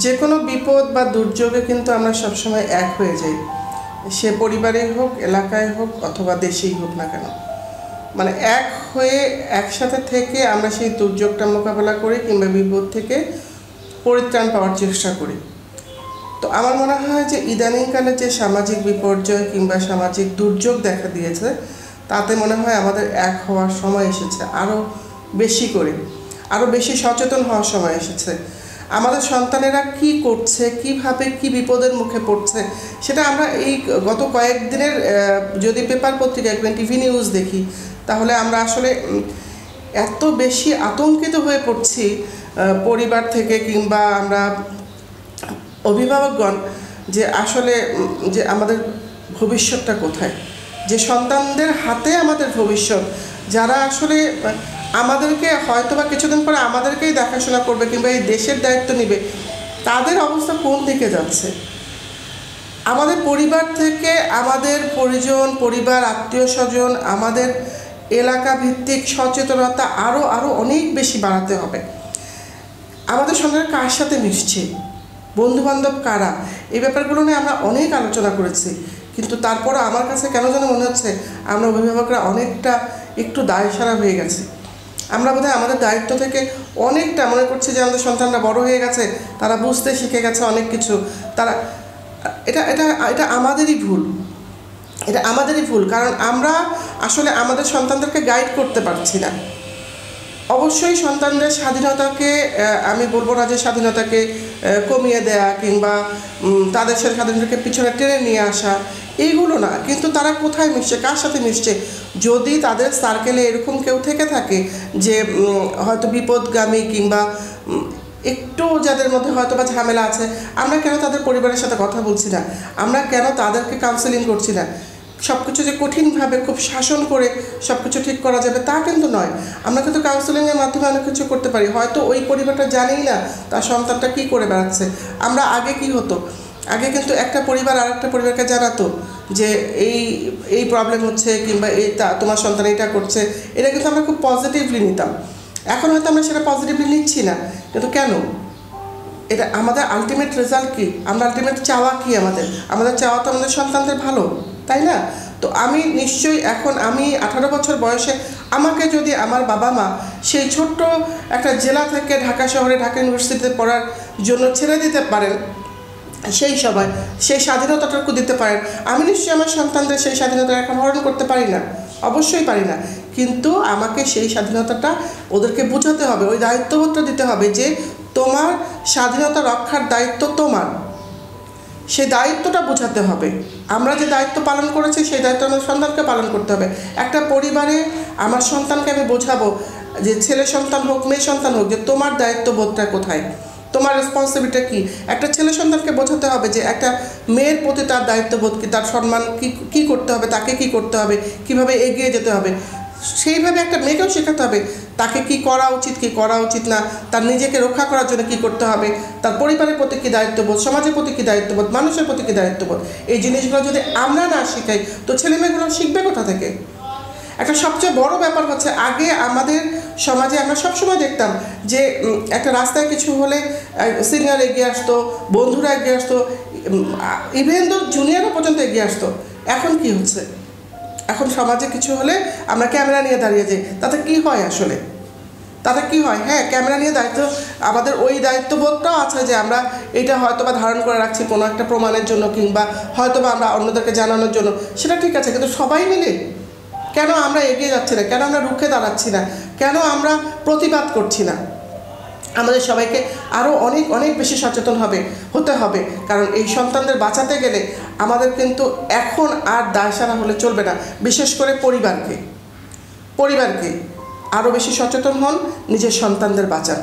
যে কোনো বিপদ বা দুর্যোগে কিন্তু আমরা সবসময় এক হয়ে যাই, সে পরিবারেই হোক, এলাকায় হোক অথবা দেশেই হোক না কেন। মানে এক হয়ে একসাথে থেকে আমরা সেই দুর্যোগটা মোকাবেলা করি কিংবা বিপদ থেকে পরিত্রাণ পাওয়ার চেষ্টা করি। তো আমার মনে হয় যে ইদানিংকালে যে সামাজিক বিপর্যয় কিংবা সামাজিক দুর্যোগ দেখা দিয়েছে, তাতে মনে হয় আমাদের এক হওয়ার সময় এসেছে, আরও বেশি করে, আরও বেশি সচেতন হওয়ার সময় এসেছে। আমাদের সন্তানেরা কি করছে, কিভাবে কি বিপদের মুখে পড়ছে, সেটা আমরা এই গত কয়েকদিনের যদি পেপার পত্রিকা কিংবা টিভি নিউজ দেখি, তাহলে আমরা আসলে এত বেশি আতঙ্কিত হয়ে পড়ছি পরিবার থেকে কিংবা আমরা অভিভাবকগণ, যে আসলে যে আমাদের ভবিষ্যৎটা কোথায়, যে সন্তানদের হাতে আমাদের ভবিষ্যৎ, যারা আসলে আমাদেরকে হয়তো বা কিছুদিন পরে আমাদেরকেই দেখাশোনা করবে কিংবা এই দেশের দায়িত্ব নেবে, তাদের অবস্থা কোন দিকে যাচ্ছে। আমাদের পরিবার থেকে আমাদের পরিজন, পরিবার, আত্মীয় স্বজন, আমাদের এলাকা ভিত্তিক সচেতনতা আরও অনেক বেশি বাড়াতে হবে। আমাদের সন্তানরা কার সাথে মিশছে, বন্ধুবান্ধব কারা, এই ব্যাপারগুলো নিয়ে আমরা অনেক আলোচনা করেছি, কিন্তু তারপরও আমার কাছে কেন যেন মনে হচ্ছে আমরা অভিভাবকরা অনেকটা একটু দায়সারা হয়ে গেছে। আমরা বোধহয় আমাদের দায়িত্ব থেকে অনেকটা মনে করছি যে আমাদের সন্তানরা বড় হয়ে গেছে, তারা বুঝতে শিখে গেছে অনেক কিছু, তারা এটা এটা এটা আমাদেরই ভুল, এটা আমাদেরই ভুল। কারণ আমরা আসলে আমাদের সন্তানদেরকে গাইড করতে পারছি না। অবশ্যই সন্তানদের স্বাধীনতাকে আমি বলবো না যে স্বাধীনতাকে কমিয়ে দেয়া কিংবা তাদের সাথে স্বাধীনতাকে পিছনে টেনে নিয়ে আসা, এইগুলো না, কিন্তু তারা কোথায় মিশছে, কার সাথে মিশছে। যদি তাদের সার্কেলে এরকম কেউ থেকে থাকে যে হয়তো বিপদগামী কিংবা একটু যাদের মধ্যে হয়তো বা ঝামেলা আছে, আমরা কেন তাদের পরিবারের সাথে কথা বলছি না, আমরা কেন তাদেরকে কাউন্সেলিং করছি না। সব কিছু যে কঠিনভাবে খুব শাসন করে সব কিছু ঠিক করা যাবে তা কিন্তু নয়। আমরা কিন্তু কাউন্সেলিংয়ের মাধ্যমে অনেক কিছু করতে পারি। হয়তো ওই পরিবারটা জানেই না তার সন্তানটা কী করে বেড়াচ্ছে। আমরা আগে কি হতো, আগে কিন্তু একটা পরিবার আর একটা পরিবারকে জানাতো যে এই প্রবলেম হচ্ছে কিংবা তোমার সন্তান এটা করছে, এটা কিন্তু আমরা খুব পজিটিভলি নিতাম। এখন হয়তো আমরা সেটা পজিটিভলি নিচ্ছি না, কিন্তু কেন? এটা আমাদের আলটিমেট রেজাল্ট কী, আমরা আলটিমেট চাওয়া কী? আমাদের চাওয়া তো আমাদের সন্তানদের ভালো, তাই না? তো আমি নিশ্চয়ই এখন আমি 18 বছর বয়সে আমাকে যদি আমার বাবা মা সেই ছোট্ট একটা জেলা থেকে ঢাকা শহরে ঢাকা ইউনিভার্সিটিতে পড়ার জন্য ছেড়ে দিতে পারেন, সেই সময় সেই স্বাধীনতাটুকু দিতে পারেন, আমি নিশ্চয়ই আমার সন্তানদের সেই স্বাধীনতা এখন হরণ করতে পারি না, অবশ্যই পারি না। কিন্তু আমাকে সেই স্বাধীনতাটা ওদেরকে বোঝাতে হবে, ওই দায়িত্ববোধটা দিতে হবে যে তোমার স্বাধীনতা রক্ষার দায়িত্ব তোমার, সেই দায়িত্বটা বোঝাতে হবে। আমরা যে দায়িত্ব পালন করেছি সেই দায়িত্ব আমার সন্তানকে পালন করতে হবে। একটা পরিবারে আমার সন্তানকে আমি বোঝাবো, যে ছেলে সন্তান হোক মেয়ে সন্তান হোক, যে তোমার দায়িত্ববোধটা কোথায়, তোমার রেসপন্সিবিলিটি কী। একটা ছেলে সন্তানকে বোঝাতে হবে যে একটা মেয়ের প্রতি তার দায়িত্ববোধ কী, তার সম্মান কী করতে হবে, তাকে কী করতে হবে, কীভাবে এগিয়ে যেতে হবে। সেইভাবে একটা মেয়েকেও শেখাতে হবে তাকে কী করা উচিত, কী করা উচিত না, তার নিজেকে রক্ষা করার জন্য কী করতে হবে, তার পরিবারের প্রতি কী দায়িত্ববোধ, সমাজের প্রতি কী দায়িত্ববোধ, মানুষের প্রতি কী দায়িত্ববোধ। এই জিনিসগুলো যদি আমরা না শেখাই তো ছেলেমেয়েগুলো শিখবে কোথা থেকে? একটা সবচেয়ে বড় ব্যাপার হচ্ছে, আগে আমাদের সমাজে আমরা সবসময় দেখতাম যে একটা রাস্তায় কিছু হলে সিনিয়র এগিয়ে আসতো, বন্ধুরা এগিয়ে আসতো, ইভেন তো জুনিয়ররা পর্যন্ত এগিয়ে আসতো। এখন কি হচ্ছে? এখন সমাজে কিছু হলে আমরা ক্যামেরা নিয়ে দাঁড়িয়ে যাই। তাতে কি হয় আসলে? তাতে কি হয়? হ্যাঁ, ক্যামেরা নিয়ে দায়িত্ব, আমাদের ওই দায়িত্ববোধটাও আছে যে আমরা এটা হয়তো বা ধারণ করে রাখছি কোনো একটা প্রমাণের জন্য কিংবা হয়তো বা আমরা অন্যদেরকে জানানোর জন্য, সেটা ঠিক আছে। কিন্তু সবাই মিলে কেন আমরা এগিয়ে যাচ্ছি না, কেন আমরা রুখে দাঁড়াচ্ছি না, কেন আমরা প্রতিবাদ করছি না? আমাদের সবাইকে আরও অনেক অনেক বেশি সচেতন হতে হবে। কারণ এই সন্তানদের বাঁচাতে গেলে আমাদের কিন্তু এখন আর দায়সারা হলে চলবে না। বিশেষ করে পরিবারকে আরও বেশি সচেতন হন, নিজের সন্তানদের বাঁচান।